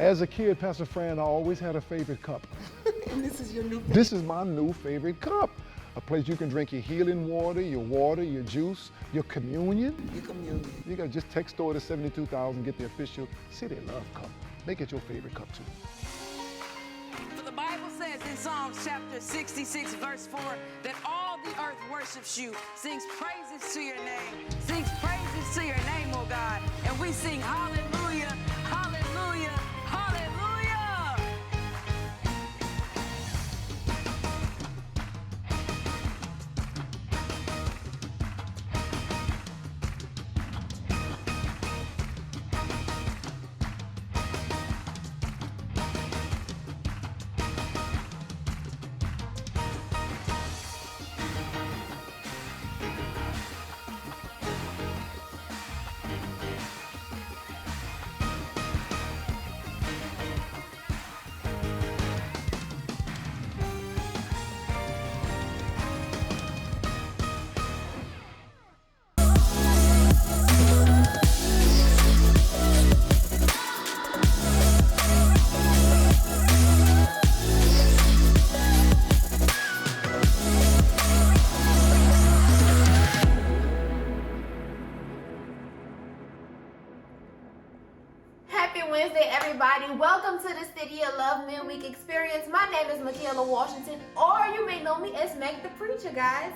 As a kid, Pastor Fran, I always had a favorite cup. And this is your new favorite? This is my new favorite cup. A place you can drink your healing water, your juice, your communion. Your communion. You got to just text store to 72,000, get the official City Love cup. Make it your favorite cup too. For the Bible says in Psalms chapter 66, verse 4, that all the earth worships you, sings praises to your name, sings praises to your name, oh God. And we sing hallelujah, hallelujah, hallelujah. Happy Wednesday, everybody. Welcome to the City of Love Midweek Experience. My name is Michaela Washington, or you may know me as Meg the Preacher, guys.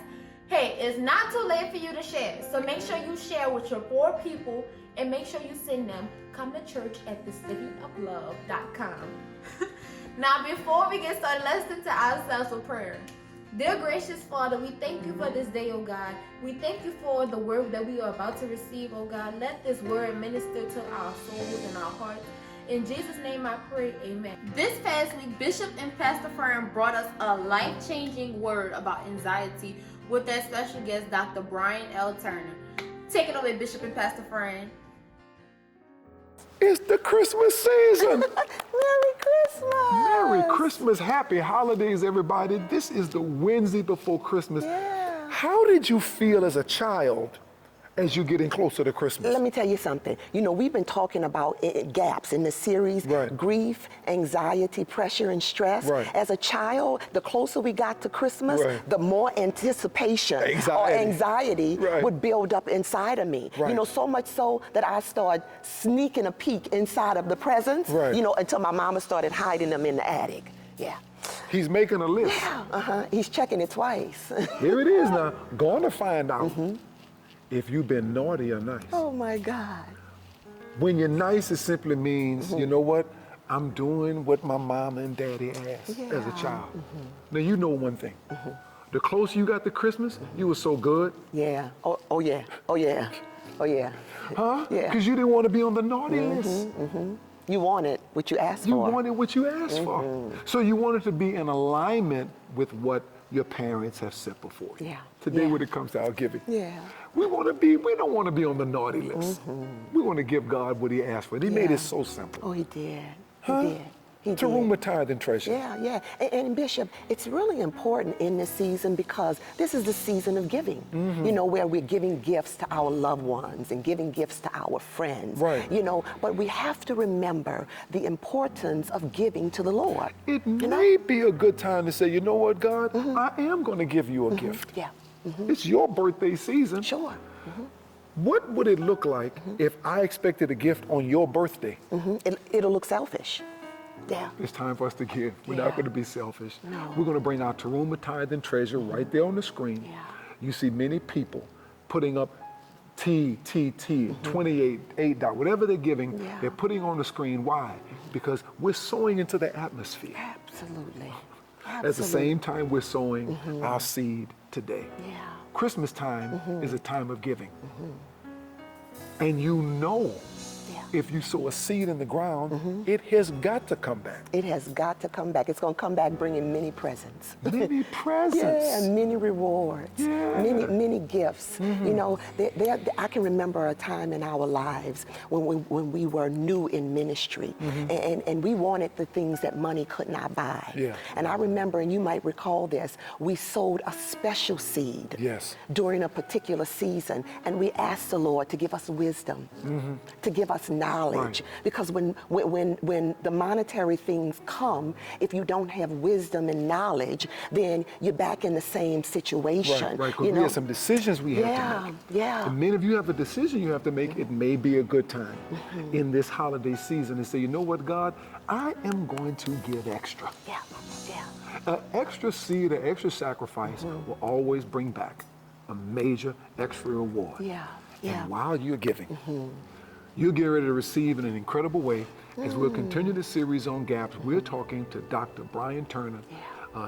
Hey, it's not too late for you to share, so make sure you share with your 4 people and make sure you send them, come to church at thecityoflove.com. Now, before we get started, let's listen to ourselves with prayer. Dear gracious Father, we thank you for this day, oh God. We thank you for the word that we are about to receive, oh God. Let this word minister to our souls and our hearts. In Jesus' name I pray, amen. This past week, Bishop and Pastor Fern brought us a life-changing word about anxiety with their special guest, Dr. Brian L. Turner. Take it away, Bishop and Pastor Fern. It's the Christmas season. Merry Christmas! Merry Christmas, happy holidays, everybody. This is the Wednesday before Christmas. Yeah. How did you feel as a child as you're getting closer to Christmas? Let me tell you something. You know, we've been talking about gaps in the series, Right. grief, anxiety, pressure, and stress. Right. As a child, the closer we got to Christmas, Right. the more anticipation or Anxiety. anxiety Right. would build up inside of me. Right. You know, so much so that I started sneaking a peek inside of the presents, Right. you know, until my mama started hiding them in the attic. Yeah. He's making a list. He's checking it twice. Here it is now. Going to find out if you've been naughty or nice. Oh my God. When you're nice, it simply means, you know what? I'm doing what my mama and daddy asked as a child. Now, you know one thing. The closer you got to Christmas, you were so good. Yeah. Oh yeah. Oh yeah. Oh yeah. Huh? Yeah. Because you didn't want to be on the naughty list. You wanted what you asked You for. wanted what you asked for. So you wanted to be in alignment with what your parents have set before you. Yeah. Today, Yeah. when it comes to our giving. Yeah. We don't want to be on the naughty list. We want to give God what he asked for. And he made Yeah. it so simple. Oh, he did. Huh? He did. He To room did. with tithe and treasure. Yeah, yeah. And Bishop, it's really important in this season because this is the season of giving. You know, where we're giving gifts to our loved ones and giving gifts to our friends. Right. You know, but we have to remember the importance of giving to the Lord. It You know? may be a good time to say, you know what, God, I am going to give you a gift. Yeah. It's your birthday season. Sure. What would it look like if I expected a gift on your birthday? It'll look selfish. Yeah. It's time for us to give. We're Yeah. not going to be selfish. No. We're going to bring our Teruma Tithe and Treasure right there on the screen. Yeah. You see many people putting up T, 28, $8, whatever they're giving, Yeah. they're putting on the screen. Why? Because we're sowing into the atmosphere. Absolutely. At the same time, we're sowing our seed today. Yeah. Christmas time is a time of giving. And you know, Yeah. if you sow a seed in the ground, it has got to come back. It has got to come back. It's going to come back bringing many presents. Many presents. Yeah, and many rewards. Yeah. many gifts. You know, I can remember a time in our lives when we were new in ministry, and we wanted the things that money could not buy. Yeah. And I remember, and you might recall this, we sowed a special seed Yes. during a particular season, and we asked the Lord to give us wisdom, to give us knowledge. Right. Because when the monetary things come, if you don't have wisdom and knowledge, then you're back in the same situation. Right, because we have some decisions we have to make. Yeah. And many of you have a decision you have to make. It may be a good time in this holiday season to say, you know what, God, I am going to give extra. Yeah. An extra seed, an extra sacrifice will always bring back a major extra reward. Yeah. And while you're giving, you'll get ready to receive in an incredible way. As we'll continue the series on gaps, we're talking to Dr. Brian Turner,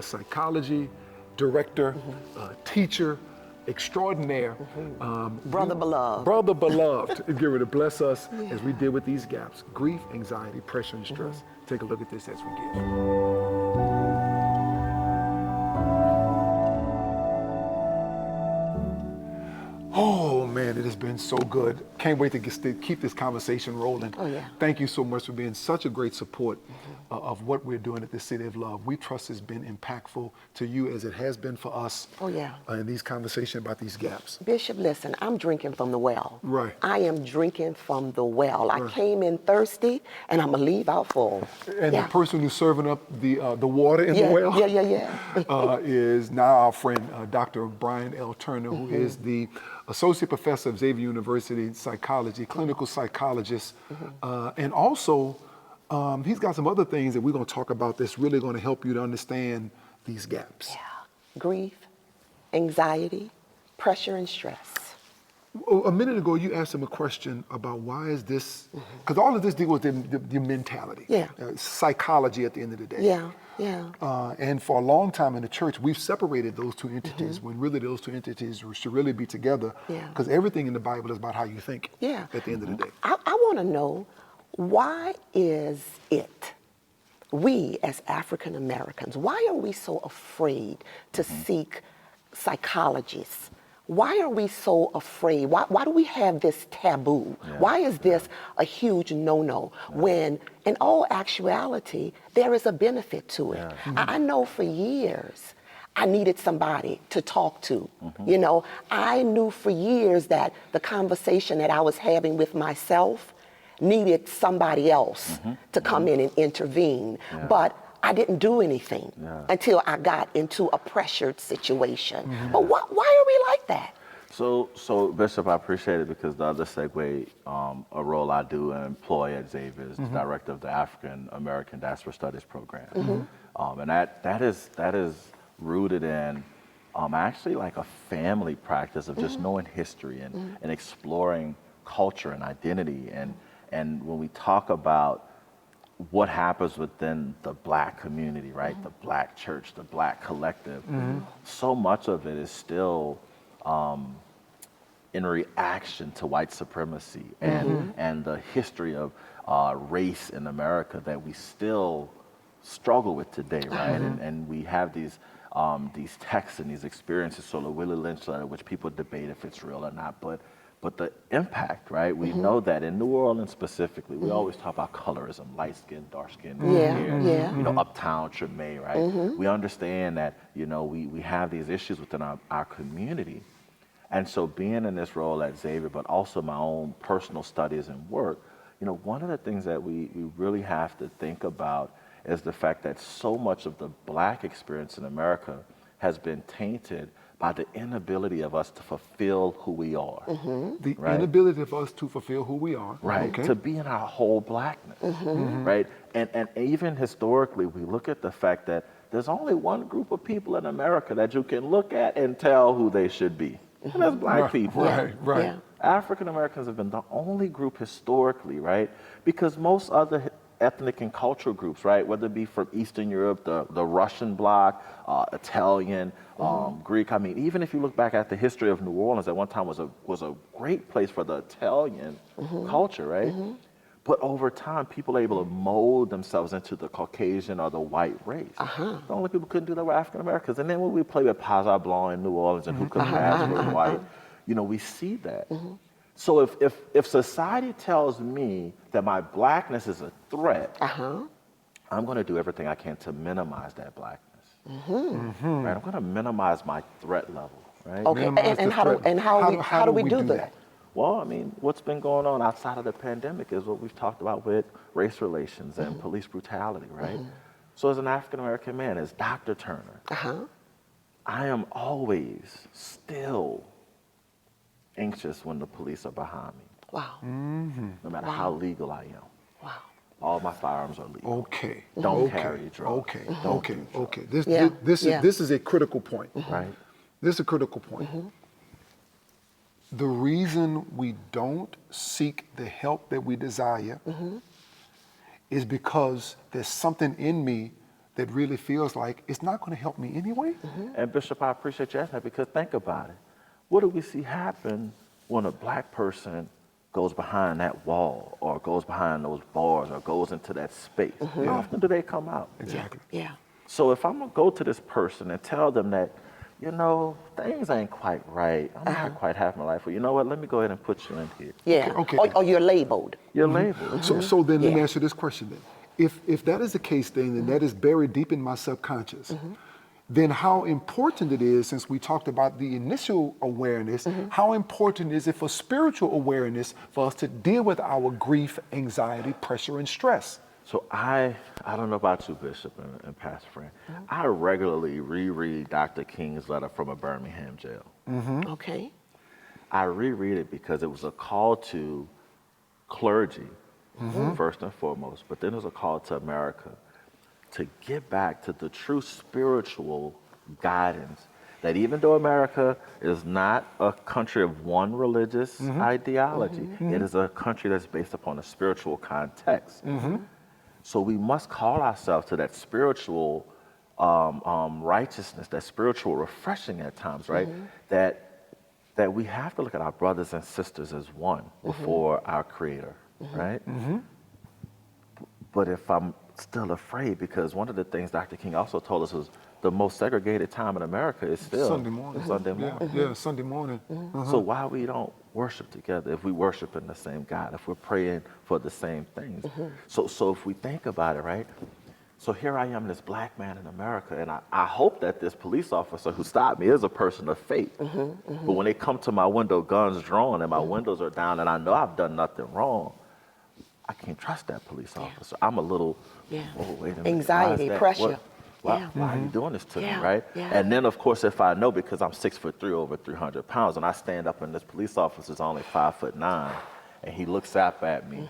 psychology director, teacher extraordinaire. Brother beloved. Brother beloved. Get ready to bless us as we deal with these gaps: grief, anxiety, pressure, and stress. Take a look at this as we give. Oh man, it has been so good. Can't wait to keep this conversation rolling. Oh, yeah. Thank you so much for being such a great support of what we're doing at the City of Love. We trust it's been impactful to you as it has been for us. Oh, yeah. In these conversations about these gaps. Bishop, listen, I'm drinking from the well. Right. I am drinking from the well. I came in thirsty, and I'm going to leave out full. And the person who's serving up the water in the well is now our friend, Dr. Brian L. Turner, who is the Associate Professor of Xavier University Psychology, clinical psychologist, and also he's got some other things that we're going to talk about that's really going to help you to understand these gaps. Yeah. Grief, anxiety, pressure, and stress. A minute ago, you asked him a question about why is this, because all of this deals with your mentality, psychology at the end of the day. Yeah. And for a long time in the church, we've separated those two entities when really those two entities should really be together, because everything in the Bible is about how you think at the end of the day. I want to know, why is it, we as African Americans, why are we so afraid to seek psychologists? Why are we so afraid? Why do we have this taboo? Why is this a huge no-no when in all actuality, there is a benefit to it? I know for years, I needed somebody to talk to. You know, I knew for years that the conversation that I was having with myself needed somebody else to come in and intervene. But I didn't do anything until I got into a pressured situation. But why are we like that? So Bishop, I appreciate it, because the other segue, a role I do and employ at Xavier is the director of the African American Diaspora Studies program. And that is rooted in actually like a family practice of just knowing history and exploring culture and identity. And when we talk about what happens within the Black community, right? The Black church, the Black collective, so much of it is still in reaction to white supremacy and the history of race in America that we still struggle with today, right? And we have these texts and these experiences, so the Willie Lynch letter, which people debate if it's real or not, but the impact, right? We know that in New Orleans specifically, we always talk about colorism, light skin, dark skin, you know, uptown, Treme, right? We understand that, you know, we have these issues within our community. And so being in this role at Xavier, but also my own personal studies and work, you know, one of the things that we really have to think about is the fact that so much of the Black experience in America has been tainted by the inability of us to fulfill who we are. The inability of us to fulfill who we are. Right, to be in our whole Blackness, right? And even historically, we look at the fact that there's only one group of people in America that you can look at and tell who they should be, and that's Black people. Right. African Americans have been the only group historically, right? Because most other ethnic and cultural groups, right, whether it be from Eastern Europe, the Russian bloc, Italian, Greek. I mean, even if you look back at the history of New Orleans, at one time was a great place for the Italian culture, right? But over time, people are able to mold themselves into the Caucasian or the white race. The only people who couldn't do that were African Americans. And then when we play with Pazar Blanc in New Orleans and Hookah Pass were white, you know, we see that. So if society tells me that my blackness is a threat, I'm going to do everything I can to minimize that blackness. Right? I'm going to minimize my threat level. Right? Okay, and how do we do that? Well, I mean, what's been going on outside of the pandemic is what we've talked about with race relations and police brutality, right? So as an African-American man, as Dr. Turner, I am always still anxious when the police are behind me. Wow. No matter how legal I am. Wow. All my firearms are legal. Okay. Don't carry drugs. Okay. Don't Okay. do drugs. Okay. Yeah. This is a critical point. Right? This is a critical point. The reason we don't seek the help that we desire is because there's something in me that really feels like it's not going to help me anyway. And Bishop, I appreciate you asking that because think about it. What do we see happen when a black person goes behind that wall or goes behind those bars or goes into that space? How often do they come out? Exactly. Yeah. So if I'm going to go to this person and tell them that, you know, things ain't quite right. I'm not quite happy my life. Well, you know what? Let me go ahead and put you in here. Yeah. Okay. Or you're labeled. You're labeled. So then let me Yeah. ask you this question then. If that is the case then that is buried deep in my subconscious, then how important it is, since we talked about the initial awareness, how important is it for spiritual awareness for us to deal with our grief, anxiety, pressure, and stress? So I don't know about you, Bishop and Pastor Fran. I regularly reread Dr. King's letter from a Birmingham jail. Okay. I reread it because it was a call to clergy, first and foremost, but then it was a call to America to get back to the true spiritual guidance that even though America is not a country of one religious ideology, it is a country that's based upon a spiritual context. So we must call ourselves to that spiritual righteousness, that spiritual refreshing at times, right? That we have to look at our brothers and sisters as one before our Creator, right? But if I'm still afraid, because one of the things Dr. King also told us was the most segregated time in America is still Sunday morning. Sunday morning. Yeah, Sunday morning. So why we don't worship together if we worship in the same God, if we're praying for the same things? So if we think about it, right? So here I am, this black man in America, and I hope that this police officer who stopped me is a person of faith. But when they come to my window, guns drawn, and my windows are down, and I know I've done nothing wrong, I can't trust that police officer. I'm a little, oh, wait a minute. Anxiety, why is that? pressure. Why are you doing this to me, Yeah, right? yeah. And then, of course, if I know, because I'm 6'3", over 300 pounds, and I stand up and this police officer's only 5'9", and he looks up at me,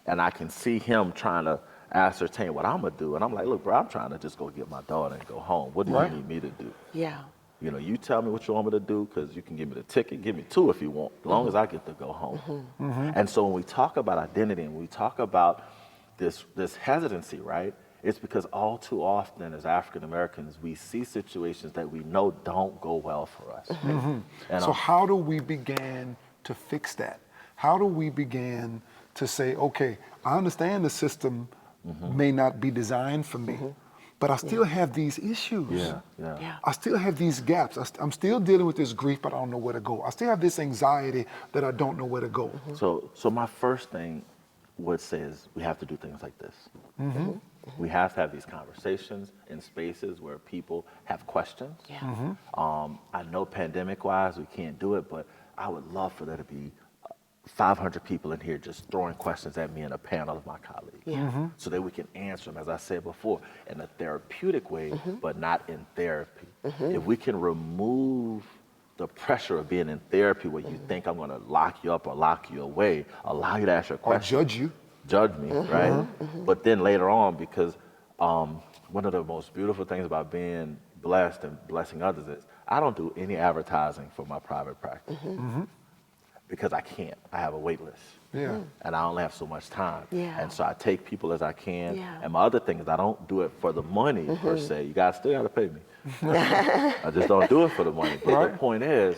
and I can see him trying to ascertain what I'm gonna do, and I'm like, look, bro, I'm trying to just go get my daughter and go home. What do you need me to do? Yeah. You know, you tell me what you want me to do, because you can give me the ticket, give me 2 if you want, as long as I get to go home. And so when we talk about identity and we talk about this hesitancy, right, it's because all too often as African Americans, we see situations that we know don't go well for us. And So how do we begin to fix that? How do we begin to say, okay, I understand the system may not be designed for me, but I still have these issues. Yeah. I still have these gaps. I'm still dealing with this grief, but I don't know where to go. I still have this anxiety that I don't know where to go. So my first thing would say is we have to do things like this. We have to have these conversations in spaces where people have questions. Yeah. I know pandemic-wise we can't do it, but I would love for there to be 500 people in here just throwing questions at me and a panel of my colleagues. Yeah. So that we can answer them, as I said before, in a therapeutic way, but not in therapy. If we can remove the pressure of being in therapy where you think I'm gonna lock you up or lock you away, allow you to ask your Or question. judge you. Judge me, right? But then later on, because one of the most beautiful things about being blessed and blessing others is I don't do any advertising for my private practice because I can't. I have a wait list. Yeah. And I only have so much time. Yeah. And so I take people as I can. Yeah. And my other thing is I don't do it for the money per se. You guys still gotta pay me. I just don't do it for the money. But the point is,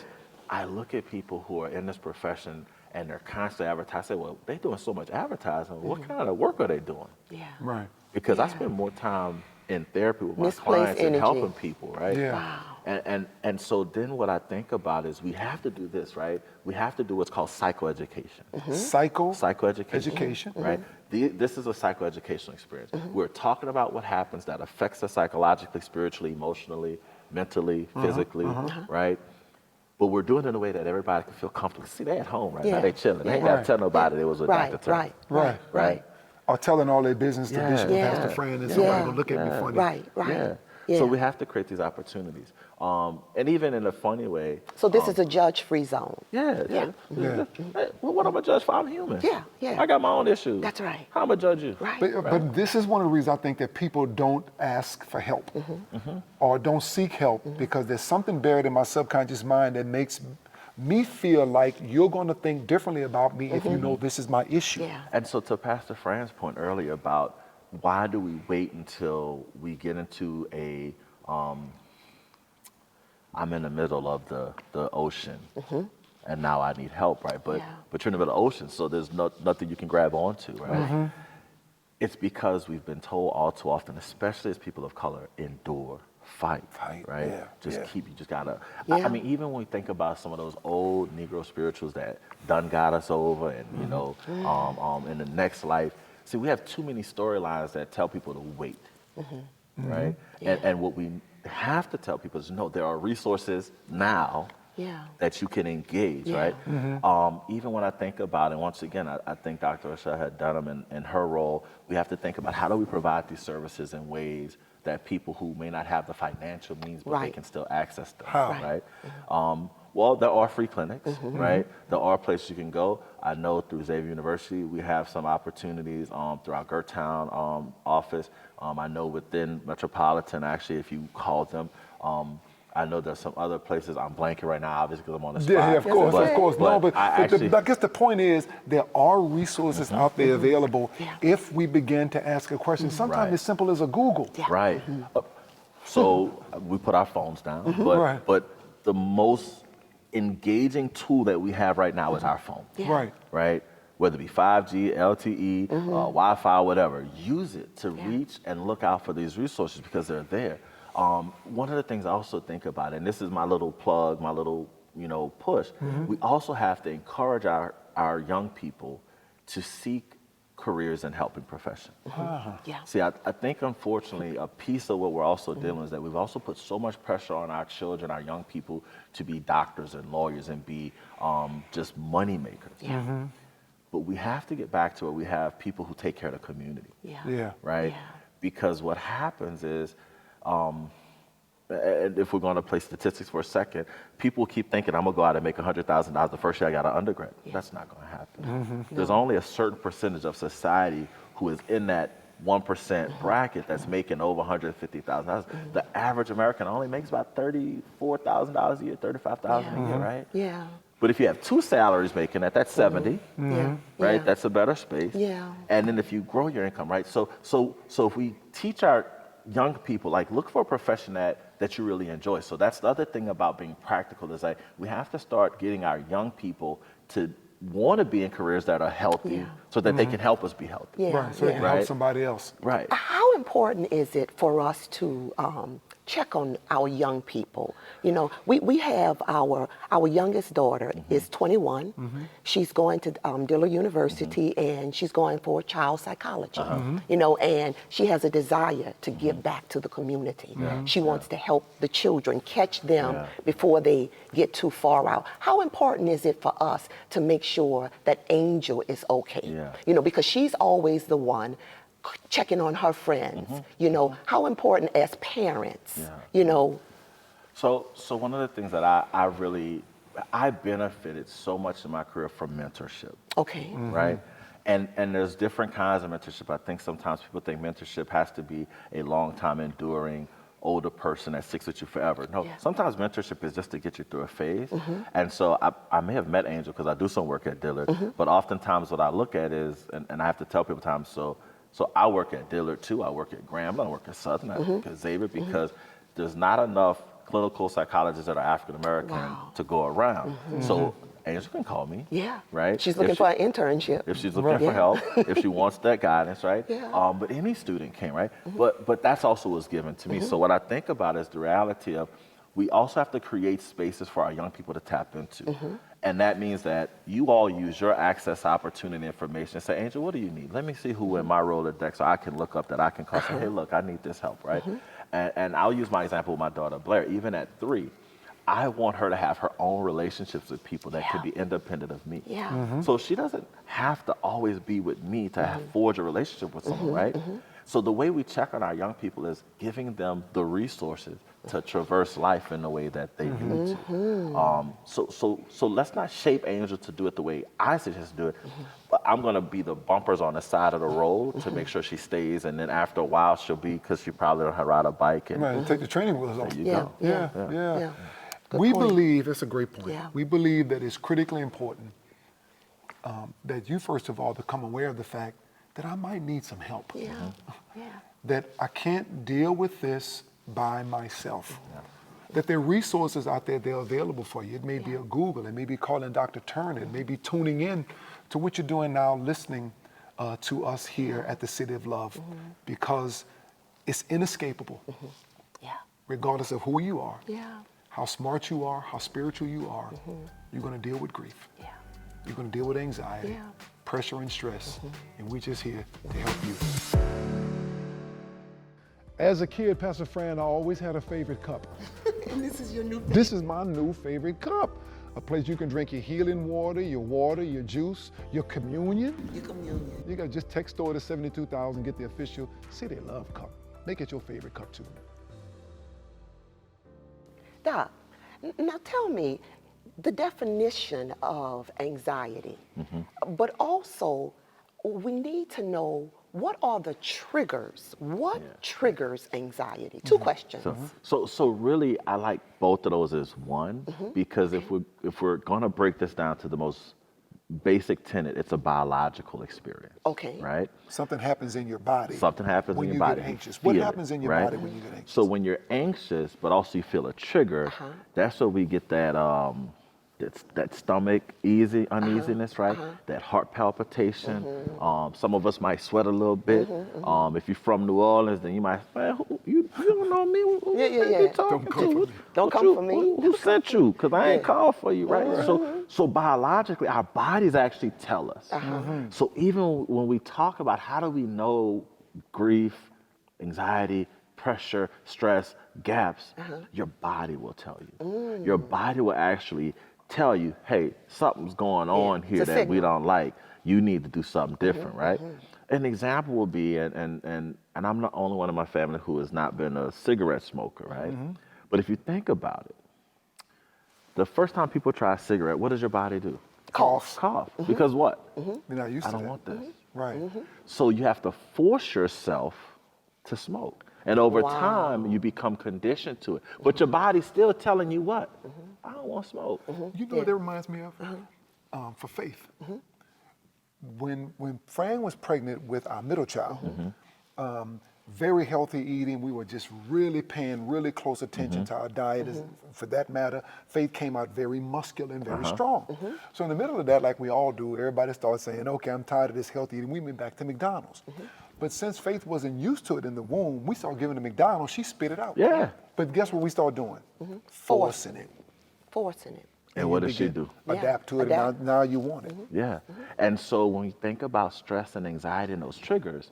I look at people who are in this profession and they're constantly advertising. I say, well, they're doing so much advertising. What kind of work are they doing? Yeah. Right. Because I Yeah. spend more time in therapy with my Misplaced clients and energy. helping people, right? Yeah. Wow. And so then what I think about is we have to do this, right? We have to do what's called psychoeducation. Psychoeducation. Education. Right? This is a psychoeducational experience. We're talking about what happens that affects us psychologically, spiritually, emotionally, mentally, physically, right? But we're doing it in a way that everybody can feel comfortable. See, they at home, right? Now Yeah. they chilling. They ain't Yeah. got to tell nobody they was with Dr. Right, Turner. right, Right. Right. Or telling all their business to Bishop Yeah. and Pastor Fran, and Yeah. somebody gonna look at me funny. Right, right. Yeah. Yeah. So we have to create these opportunities. And even in a funny way. So this is a judge-free zone. Yeah. Yeah. Hey, well, what am I judge for? I'm human. Yeah, yeah. I got my own issues. That's right. How am I judge you? Right. But this is one of the reasons I think that people don't ask for help or don't seek help because there's something buried in my subconscious mind that makes me feel like you're going to think differently about me if you know this is my issue. Yeah. And so to Pastor Fran's point earlier about why do we wait until we get into a, I'm in the middle of the ocean and now I need help, right? But Yeah. but you're in the middle of the ocean, so there's nothing you can grab onto, right? It's because we've been told all too often, especially as people of color, endure, fight, right? yeah, Just yeah. keep, you just gotta, Yeah. I mean, even when we think about some of those old Negro spirituals that done got us over and, you know, in the next life, see, we have too many storylines that tell people to wait, right? And what we have to tell people is, no, there are resources now Yeah. that you can engage, Yeah. right? Even when I think about it, once again, I think Dr. Rochelle had done them in her role, we have to think about how do we provide these services in ways that people who may not have the financial means, but they Right. can still access them, How? right? Well, there are free clinics, right? There are places you can go. I know through Xavier University, we have some opportunities through our Gertown office. I know within Metropolitan, actually, if you call them, I know there's some other places. I'm blanking right now, obviously, because I'm on the spot. Yeah, of course, But- of course. No, but I I guess the point is there are resources out there available Yeah. if we begin to ask a question. Sometimes Right. as simple as a Google. Yeah. Right. So we put our phones down, but Right. but the most engaging tool that we have right now is our phone. Yeah. Right. Right? Whether it be 5G, LTE, Wi-Fi, whatever, use it to reach and look out for these resources because they're there. One of the things I also think about, and this is my little plug, my little push, we also have to encourage our young people to seek careers in helping profession. Yeah. See, I think unfortunately a piece of what we're also dealing with is that we've also put so much pressure on our children, our young people, to be doctors and lawyers and be just money makers. Yeah. But we have to get back to where we have people who take care of the community, Yeah. Yeah. right? Yeah. Because what happens is, and if we're going to play statistics for a second, people keep thinking, I'm going to go out and make $100,000 the first year I got an undergrad. That's not going to happen. There's only a certain percentage of society who is in that 1% bracket that's making over $150,000. The average American only makes about $34,000 a year, $35,000 a year, right? Yeah. But if you have two salaries making that, that's 70, Yeah. right? Yeah. That's a better space. Yeah. And then if you grow your income, right? So if we teach our young people, like, look for a profession that you really enjoy. So that's the other thing about being practical is like we have to start getting our young people to want to be in careers that are healthy so that they can help us be healthy. Yeah. Right. So they can Right. help somebody else. Right. How important is it for us to check on our young people? You know, we have our youngest daughter is 21. She's going to Dillard University and she's going for child psychology. You know, and she has a desire to give back to the community. She wants to help the children, catch them before they get too far out. How important is it for us to make sure that Angel is okay? Yeah. You know, because she's always the one checking on her friends. You know, how important as parents, you know. So one of the things that I benefited so much in my career from mentorship. Okay. Right? And there's different kinds of mentorship. I think sometimes people think mentorship has to be a long time enduring older person that sticks with you forever. No, sometimes mentorship is just to get you through a phase. And so I may have met Angel because I do some work at Dillard, but oftentimes what I look at is, and I have to tell people times, so I work at Dillard too, I work at Graham, I work at Southern, I work at Xavier because there's not enough clinical psychologists that are African American to go around. So Angel can call me. Yeah. Right? She's looking for an internship. If she's looking Right. for Yeah. help, if she wants that guidance, right? Yeah. But any student can, right? But that's also what's given to me. So what I think about is the reality of we also have to create spaces for our young people to tap into. And that means that you all use your access, opportunity, information. Say, Angel, what do you need? Let me see who in my Rolodex so I can look up that I can call. Say, hey, look, I need this help, right? And I'll use my example with my daughter, Blair. Even at 3, I want her to have her own relationships with people that can be independent of me. Yeah. So she doesn't have to always be with me to forge a relationship with someone, right? So the way we check on our young people is giving them the resources to traverse life in the way that they need to. So let's not shape Angel to do it the way I suggest to do it, but I'm gonna be the bumpers on the side of the road to make sure she stays, and then after a while she'll be, because she probably don't know how to ride a bike. And Right, take the training wheels off. there you Yeah. go. Yeah, yeah. Yeah. Good We point. believe, that's a great point. Yeah. We believe that it's critically important that you, first of all, become aware of the fact that I might need some help. Yeah. Yeah. That I can't deal with this by myself. That there are resources out there, they're available for you. It may be a Google, it may be calling Dr. Turner, it may be tuning in to what you're doing now, listening to us here at the City of Love, because it's inescapable, Yeah. regardless of who you are, Yeah. how smart you are, how spiritual you are, you're gonna deal with grief. Yeah. You're gonna deal with anxiety, Yeah. pressure and stress, and we're just here to help you. As a kid, Pastor Fran, I always had a favorite cup. And this is your new thing. This is my new favorite cup. A place you can drink your healing water, your juice, your communion. Your communion. You got just text store to 72,000, get the official City of Love cup. Make it your favorite cup too. Doc, now tell me the definition of anxiety, but also we need to know what are the triggers? What triggers anxiety? Two questions. So really, I like both of those as one, because if we're gonna break this down to the most basic tenet, it's a biological experience. Okay. Right? Something happens in your body. Something happens when in you your body. get you anxious. What feel happens it, in your right? body when you get anxious? So when you're anxious, but also you feel a trigger, that's where we get that that stomach uneasiness, right? That heart palpitation. Some of us might sweat a little bit. If you're from New Orleans, then you might, man, you don't know me. Who Yeah. you talking Don't come to? for me. Don't come for me. Who sent you? Because I ain't called for you, right? So biologically, our bodies actually tell us. So even when we talk about how do we know grief, anxiety, pressure, stress, gaps, your body will tell you. Your body will actually tell you, hey, something's going on here It's a that we signal. don't like. You need to do something different, right? An example would be, and I'm the only one in my family who has not been a cigarette smoker, right? But if you think about it, the first time people try a cigarette, what does your body do? Cough. Cough. Because what? You're not used I to don't that. want this. Right. So you have to force yourself to smoke. And over time, you become conditioned to it. But your body's still telling you what? I don't want to smoke. You know what that reminds me of? For Faith. When Fran was pregnant with our middle child, very healthy eating, we were just really paying really close attention to our diet. For that matter, Faith came out very muscular and very strong. So in the middle of that, like we all do, everybody started saying, okay, I'm tired of this healthy eating. We went back to McDonald's. But since Faith wasn't used to it in the womb, we started giving her McDonald's, she spit it out. Yeah. But guess what we started doing? Forcing it. Forcing it. And what you does she begin do? Adapt to it, Adapt. and now you want it. Yeah. And so when we think about stress and anxiety and those triggers,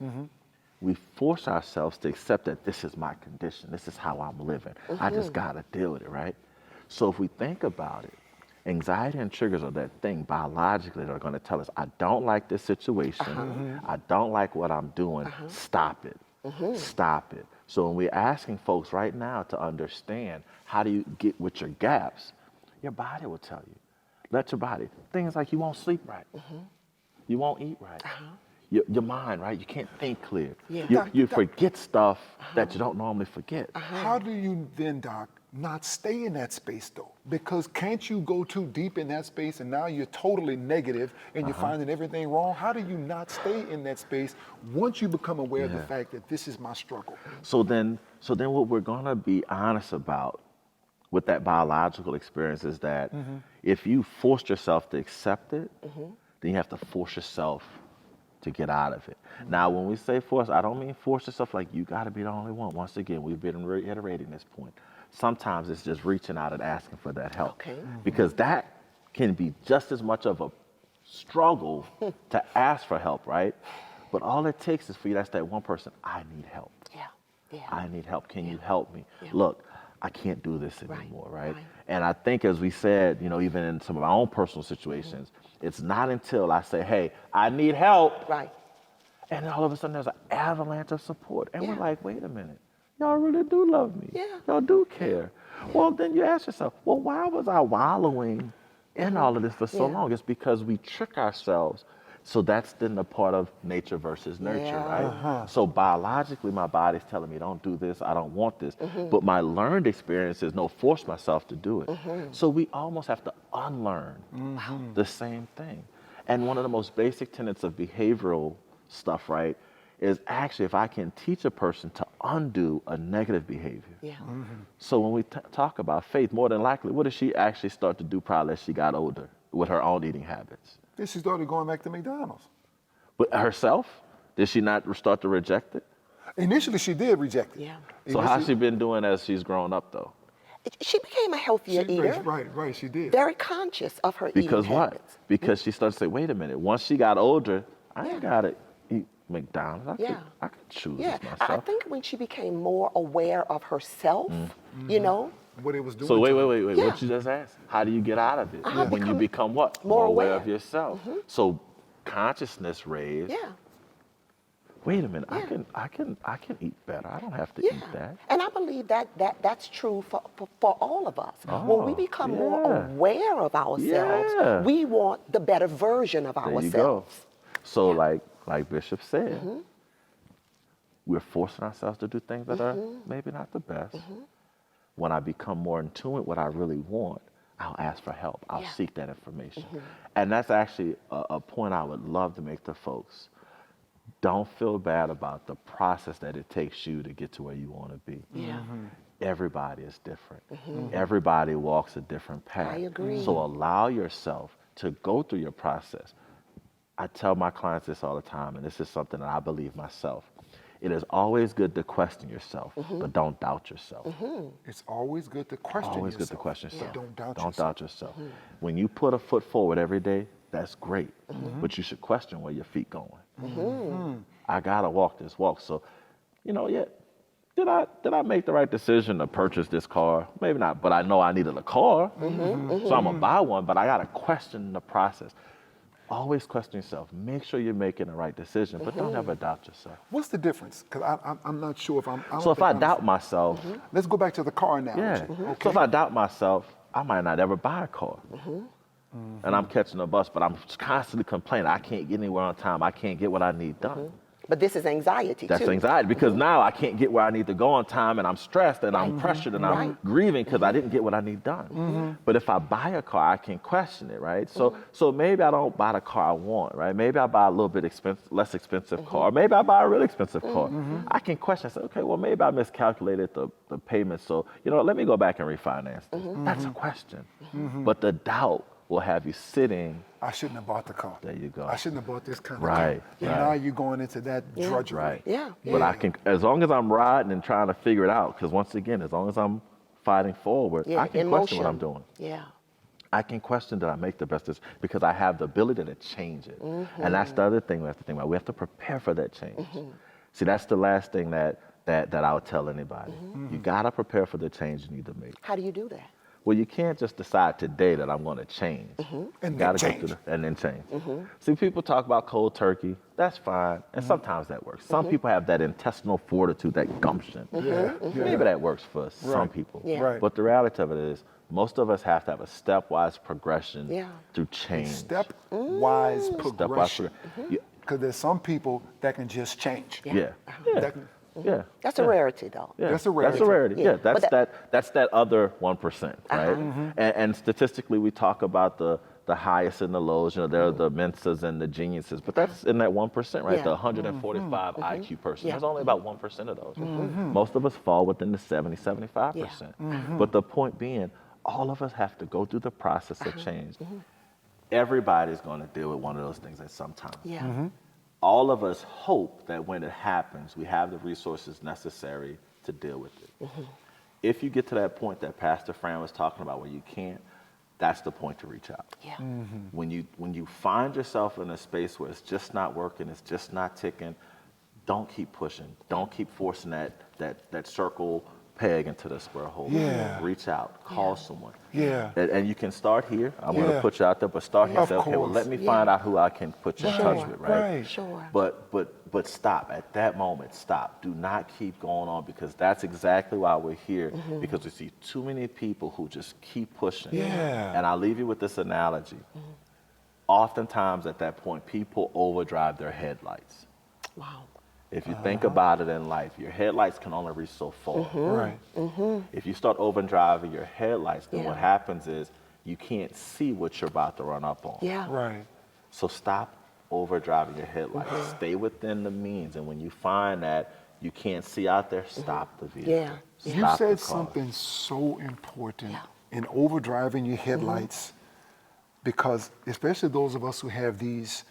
we force ourselves to accept that this is my condition. This is how I'm living. I just got to deal with it, right? So if we think about it, anxiety and triggers are that thing biologically that are going to tell us, I don't like this situation. I don't like what I'm doing. Stop it. Stop it. So when we're asking folks right now to understand how do you get with your gaps, your body will tell you. Let your body. Things like you won't sleep right. You won't eat right. Your mind, right? You can't think clear. Yeah. You forget stuff that you don't normally forget. How do you then, Doc, not stay in that space though? Because can't you go too deep in that space and now you're totally negative and you're finding everything wrong? How do you not stay in that space once you become aware of the fact that this is my struggle? So then what we're gonna be honest about with that biological experience is that, if you forced yourself to accept it, then you have to force yourself to get out of it. Now, when we say force, I don't mean force yourself like you got to be the only one. Once again, we've been reiterating this point. Sometimes it's just reaching out and asking for that help. Okay. Because that can be just as much of a struggle to ask for help, right? But all it takes is for you, that's that one person, I need help. Yeah. Yeah. I need help. Can you help me? Look, I can't do this anymore, right? right. And I think, as we said, you know, even in some of our own personal situations, it's not until I say, hey, I need help, Right. and then all of a sudden there's an avalanche of support. And we're Yeah. like, wait a minute, y'all really do love me. Yeah. Y'all do care. Well, then you ask yourself, well, why was I wallowing in all of this for so Yeah. long? It's because we trick ourselves. So that's then the part of nature versus nurture, Yeah. right? So biologically, my body's telling me, don't do this, I don't want this. But my learned experience is, no, force myself to do it. So we almost have to unlearn the same thing. And one of the most basic tenets of behavioral stuff, right, is actually if I can teach a person to undo a negative behavior. Yeah. So when we talk about faith, more than likely, what did she actually start to do probably as she got older with her own eating habits? Then she started going back to McDonald's. But herself, did she not start to reject it? Initially, she did reject it. Yeah. So how's she been doing as she's grown up, though? She became a healthier eater. Right, she did. Very conscious of her Because eating what? habits. Because she started to say, wait a minute, once she got older, I Yeah. ain't got to eat McDonald's. Yeah. I could choose Yeah. this I myself. think when she became more aware of herself, you know, What it was doing. So wait. Yeah. What you just asked? How do you get out of it? I When you become become what? more aware aware. of yourself. So consciousness raised. yeah. Wait a minute. Yeah. I can eat better. I don't have to Yeah. eat that. And I believe that's true for all of us. When we Oh, become more yeah. aware of ourselves, Yeah. we want the better version of There you ourselves. go. So like Bishop said, we're forcing ourselves to do things that are maybe not the best. When I become more in tune with what I really want, I'll ask for help. I'll Yeah. seek that information. And that's actually a point I would love to make to folks. Don't feel bad about the process that it takes you to get to where you want to be. Yeah. Everybody is different. Everybody walks a different path. I agree. So allow yourself to go through your process. I tell my clients this all the time, and this is something that I believe myself. It is always good to question yourself, but don't doubt yourself. It's always good to question Always yourself. good to question yourself. But don't doubt Don't yourself. doubt yourself. When you put a foot forward every day, that's great. But you should question where your feet going. I gotta walk this walk. So, did I make the right decision to purchase this car? Maybe not, but I know I needed a car. So I'm gonna buy one, but I gotta question the process. Always question yourself. Make sure you're making the right decision, but don't ever doubt yourself. What's the difference? Because I'm not sure if I'm. don't So if think I I'm- doubt myself, Let's go back to the car analogy. yeah. Okay. So if I doubt myself, I might not ever buy a car. And I'm catching a bus, but I'm constantly complaining. I can't get anywhere on time. I can't get what I need done. But this is anxiety That's too. anxiety because now I can't get where I need to go on time, and I'm stressed and I'm pressured and I'm Right. grieving because I didn't get what I need done. But if I buy a car, I can question it, right? So maybe I don't buy the car I want, right? Maybe I buy a little bit less expensive car. Maybe I buy a really expensive car. I can question. Say, okay, well maybe I miscalculated the payment. So let me go back and refinance this. That's a question. But the doubt will have you sitting. I shouldn't have bought the car. There you go. I shouldn't have bought this kind of Right, car. And right. now you're going into that drudgery. Right. Yeah. But I can, as long as I'm riding and trying to figure it out, because once again, as long as I'm fighting forward, Yeah, I can question what I'm doing. Yeah. I can question that I make the best decision because I have the ability to change it. And that's the other thing we have to think about. We have to prepare for that change. See, that's the last thing that I would tell anybody. You gotta prepare for the change you need to make. How do you do that? Well, you can't just decide today that I'm going to change. And You then gotta go change. through and then change. See, people talk about cold turkey. That's fine, and sometimes that works. Some people have that intestinal fortitude, that gumption. Maybe that works for some people. Yeah. Right. But the reality of it is, most of us have to have a stepwise progression Yeah. through change. Stepwise Stepwise progression. progression. Because there's some people that can just change. Yeah. That can- Yeah. That's a rarity, though. Yeah. That's a rarity. That's a rarity. Yeah. Yeah, that's But that's that other 1%, right? And statistically, we talk about the highest and the lows. There are the Mensas and the geniuses, but that's in that 1%, right? Yeah. The 145 IQ person. Yeah. There's only about 1% of those. Most of us fall within the 70, 75%. But the point being, all of us have to go through the process of change. Everybody's going to deal with one of those things at some time. Yeah. All of us hope that when it happens, we have the resources necessary to deal with it. If you get to that point that Pastor Fran was talking about where you can't, that's the point to reach out. Yeah. When you find yourself in a space where it's just not working, it's just not ticking, don't keep pushing. Don't keep forcing that circle peg into the square hole. Yeah. Reach out, call someone. Yeah. And you can start here. I'm going Yeah. to put you out there, but start here and Of say, okay, well, course. let me find out who I can put you in touch Sure. with, right? Right. Sure. But stop at that moment. Stop. Do not keep going on, because that's exactly why we're here. Because we see too many people who just keep pushing. Yeah. And I'll leave you with this analogy. Oftentimes at that point, people overdrive their headlights. Wow. If you think about it in life, your headlights can only reach so far. Right. If you start overdriving your headlights, then Yeah. what happens is you can't see what you're about to run up on. Yeah. Right. So stop overdriving your headlights. Stay within the means. And when you find that you can't see out there, stop the vehicle. Yeah. You Stop the said car. something so important Yeah. in overdriving your headlights, because especially those of us who have these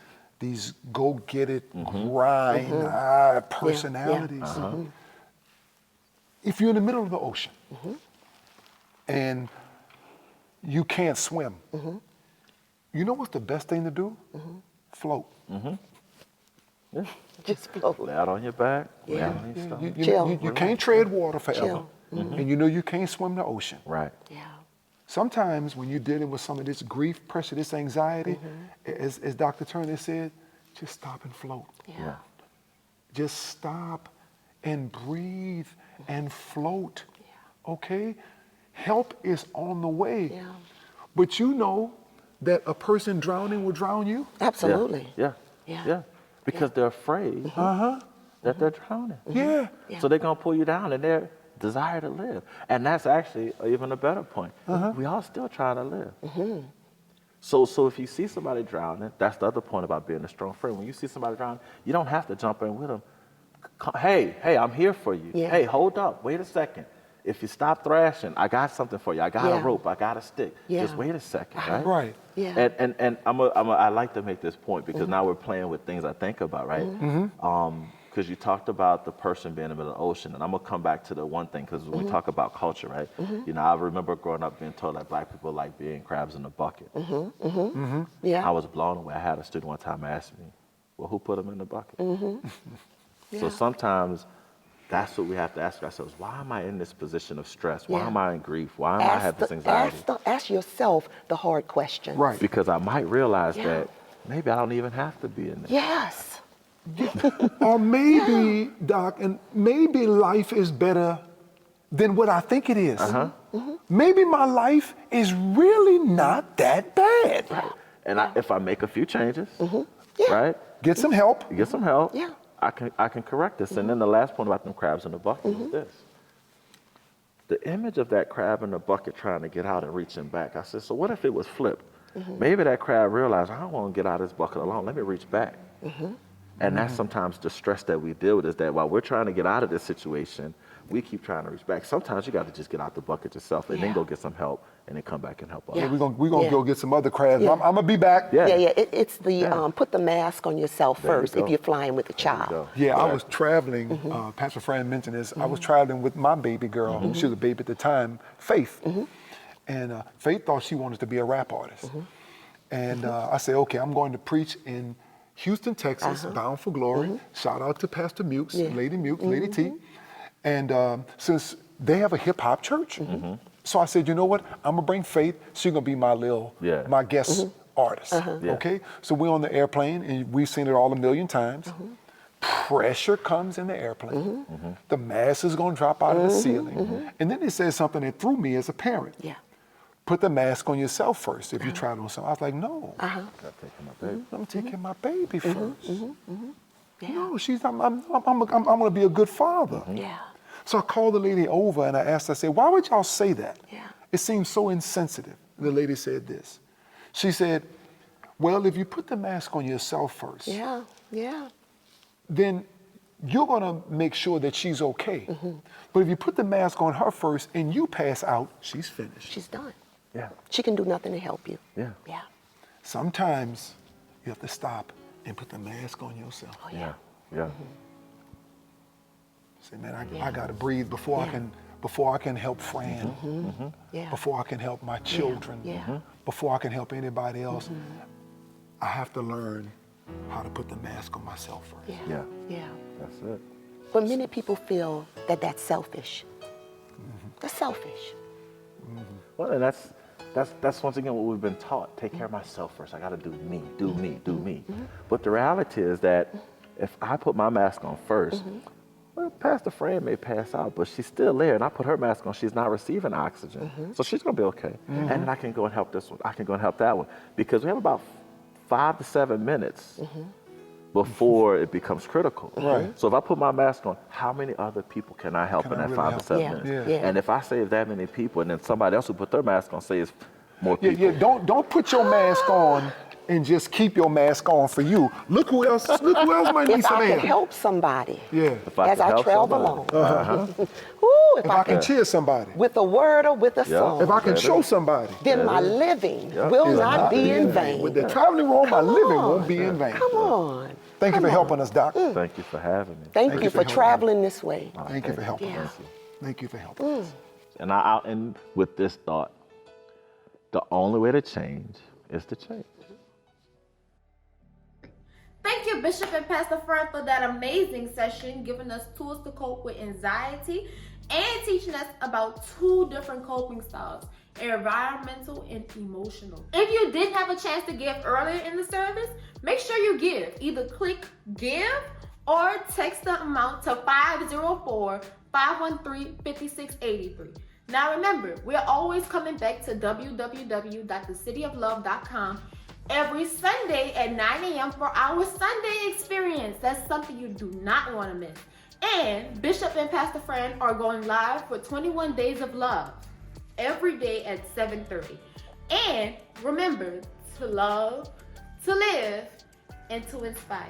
go get it, grind personalities. If you're in the middle of the ocean and you can't swim, you know what's the best thing to do? Float. Just float. Lay out on your back, lay Yeah. out on your stomach. Chill. You can't tread water forever. Chill. And you know you can't swim the ocean. Right. Yeah. Sometimes when you're dealing with some of this grief, pressure, this anxiety, as Dr. Turner said, just stop and float. Yeah. Just stop and breathe and float. Okay? Help is on the way. Yeah. But you know that a person drowning will drown you? Absolutely. Yeah. Yeah. Yeah. Because they're afraid that they're drowning. Yeah. Yeah. So they're going to pull you down in their desire to live. And that's actually even a better point. We all still trying to live. So if you see somebody drowning, that's the other point about being a strong friend. When you see somebody drowning, you don't have to jump in with them. Hey, I'm here for you. Yeah. Hey, hold up. Wait a second. If you stop thrashing, I got something for you. I got Yeah. a rope. I got a stick. Yeah. Just wait a second, right? Right. Yeah. And I like to make this point because now we're playing with things I think about, right? Because you talked about the person being in the middle of the ocean, and I'm gonna come back to the one thing because when we talk about culture, right? You know, I remember growing up being told that black people like being crabs in a bucket. Yeah. I was blown away. I had a student one time ask me, "Well, who put them in the bucket?" So Yeah. sometimes that's what we have to ask ourselves: why am I in this position of stress? Why Yeah. am I in grief? Why am I having this anxiety? Ask yourself the hard questions. Right. Because I might realize Yeah. that maybe I don't even have to be in there. Yes. Or maybe, Doc, and maybe life is better than what I think it is. Maybe my life is really not that bad. And if I make a few changes, Yeah. right? Get some help. Get some help. Yeah. I can correct this. And then the last point about them crabs in the bucket is this. The image of that crab in the bucket trying to get out and reaching back. I said, so what if it was flipped? Maybe that crab realized, I don't want to get out of this bucket alone. Let me reach back. And that's sometimes the stress that we deal with, is that while we're trying to get out of this situation, we keep trying to reach back. Sometimes you got to just get out the bucket yourself and then Yeah. go get some help and then come back and help others. Yeah, we're gonna Yeah. go get some other crabs. Yeah. I'm gonna be back. Yeah. Yeah, it's the Yeah. put the mask on yourself There you first go. if you're flying with a There you child. go. Yeah, I Right. was traveling. Pastor Fran mentioned this. I was traveling with my baby girl. She was a baby at the time, Faith. And Faith thought she wanted to be a rap artist. And I said, okay, I'm going to preach in Houston, Texas, Bound for Glory. Shout out to Pastor Mukes, Yeah. Lady Mukes, Lady T. And since they have a hip hop church, so I said, you know what? I'm gonna bring Faith. She's gonna be Yeah. my guest artist. Yeah. Okay, so we're on the airplane and we've seen it all a million times. Pressure comes in the airplane. The mask is gonna drop out of the ceiling. And then it says something that threw me as a parent. Yeah. Put the mask on yourself first if you try it on something. I was like, no, Gotta take him up, baby. I'm taking my baby first. Yeah. No, I'm gonna be a good father. Yeah. So I called the lady over and I asked her, I said, why would y'all say that? Yeah. It seems so insensitive. The lady said this. She said, well, if you put the mask on yourself first, Yeah. Yeah. then you're gonna make sure that she's okay. But if you put the mask on her first and you pass out, she's finished. She's done. Yeah. She can do nothing to help you. Yeah. Yeah. Sometimes you have to stop and put the mask on yourself. Oh, Yeah. yeah. Yeah. Say, man, I got to breathe before I can help Fran, Yeah. before I can help my children, Yeah. before I can help anybody else. I have to learn how to put the mask on myself first. Yeah. Yeah. Yeah. That's it. But many people feel that that's selfish. That's selfish. Well, and that's once again what we've been taught. Take care of myself first. I got to do me, do me, do me. But the reality is that if I put my mask on first, well, Pastor Fran may pass out, but she's still there, and I put her mask on. She's not receiving oxygen, so she's gonna be okay. And then I can go and help this one. I can go and help that one because we have about 5 to 7 minutes before it becomes critical. Right. So if I put my mask on, how many other people can I help Can in I that really 5 help? to 7 Yeah. minutes? Yeah. And if I save that many people, and then somebody else who put their mask on saves more Yeah, people. yeah. Don't put your mask on and just keep your mask on for you. Look who else might need If some I can air. help somebody Yeah. If I as can I help travel somebody. along, Ooh, If I can cheer somebody. with a word or with a Yeah. song, If I can show somebody. then my living Yeah. will Is not be in vain. With the traveling room, my Come living on. won't be in vain. Come on. Thank you for helping us, Doc. Thank you for having me. Thank you for helping traveling this way. Thank you for helping Yeah. us. Thank you for helping us. And I'll end with this thought. The only way to change is to change. Thank you, Bishop and Pastor Fran, for that amazing session, giving us tools to cope with anxiety and teaching us about 2 different coping styles, environmental and emotional. If you didn't have a chance to give earlier in the service, make sure you give. Either click give or text the amount to 504-513-5683. Now remember, we're always coming back to www.thecityoflove.com every Sunday at 9 a.m. for our Sunday experience. That's something you do not want to miss. And Bishop and Pastor Fran are going live for 21 Days of Love every day at 7:30. And remember to love, to live, and to inspire.